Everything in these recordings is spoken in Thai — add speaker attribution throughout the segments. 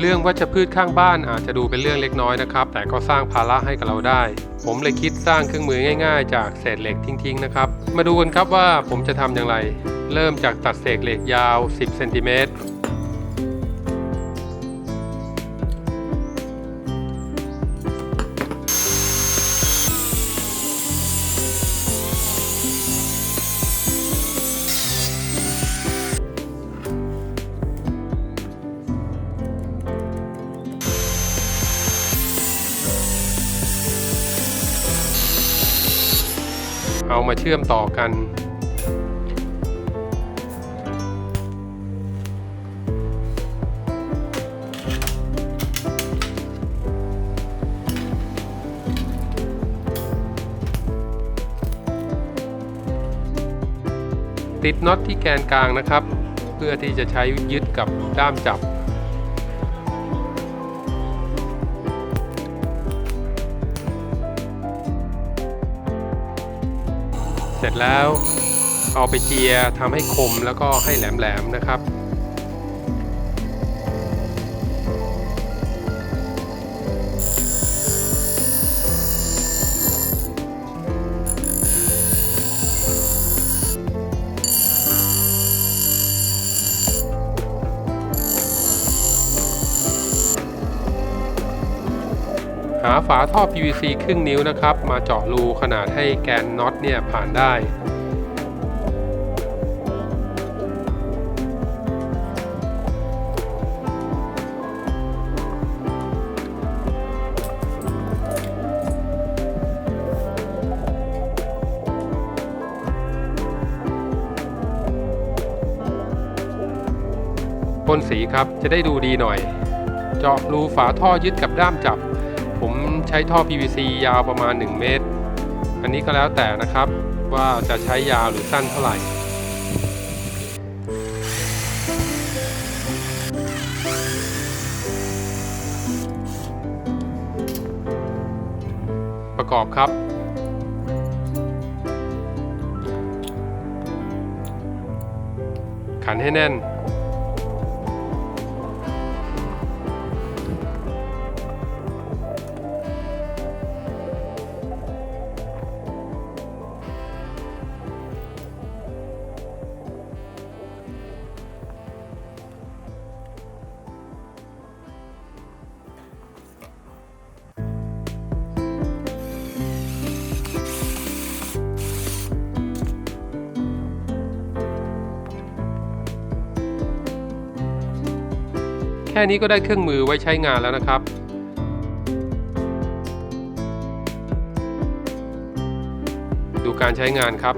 Speaker 1: เรื่องวัชพืชข้างบ้านอาจจะดูเป็นเรื่องเล็กน้อยนะครับแต่ก็สร้างภาระให้กับเราได้ผมเลยคิดสร้างเครื่องมือง่ายๆจากเศษเหล็กทิ้งๆนะครับมาดูกันครับว่าผมจะทำอย่างไรเริ่มจากตัดเศษเหล็กยาว10เซนติเมตรเอามาเชื่อมต่อกันติดน็อตที่แกนกลางนะครับเพื่อที่จะใช้ยึดกับด้ามจับเสร็จแล้วเอาไปเจียทำให้คมแล้วก็ให้แหลมๆนะครับหาฝาท่อ PVC ครึ่งนิ้วนะครับมาเจาะรูขนาดให้แกนน็อตเนี่ยผ่านได้พ่นสีครับจะได้ดูดีหน่อยเจาะรูฝาท่อยึดกับด้ามจับผมใช้ท่อ PVC ยาวประมาณ1 เมตรอันนี้ก็แล้วแต่นะครับว่าจะใช้ยาวหรือสั้นเท่าไหร่ประกอบครับขันให้แน่นแค่นี้ก็ได้เครื่องมือไว้ใช้งานแล้วนะครับดูการใช้งานครับ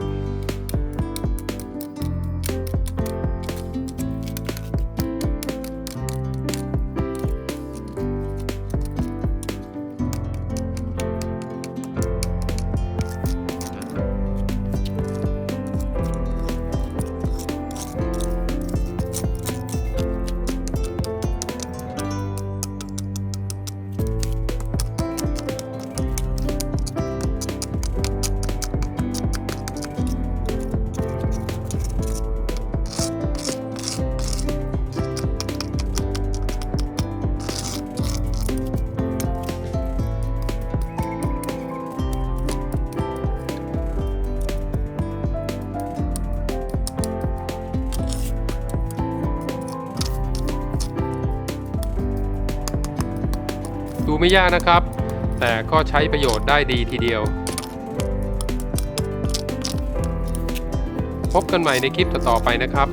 Speaker 1: ดูไม่ยากนะครับแต่ก็ใช้ประโยชน์ได้ดีทีเดียวพบกันใหม่ในคลิปต่อๆไปนะครับ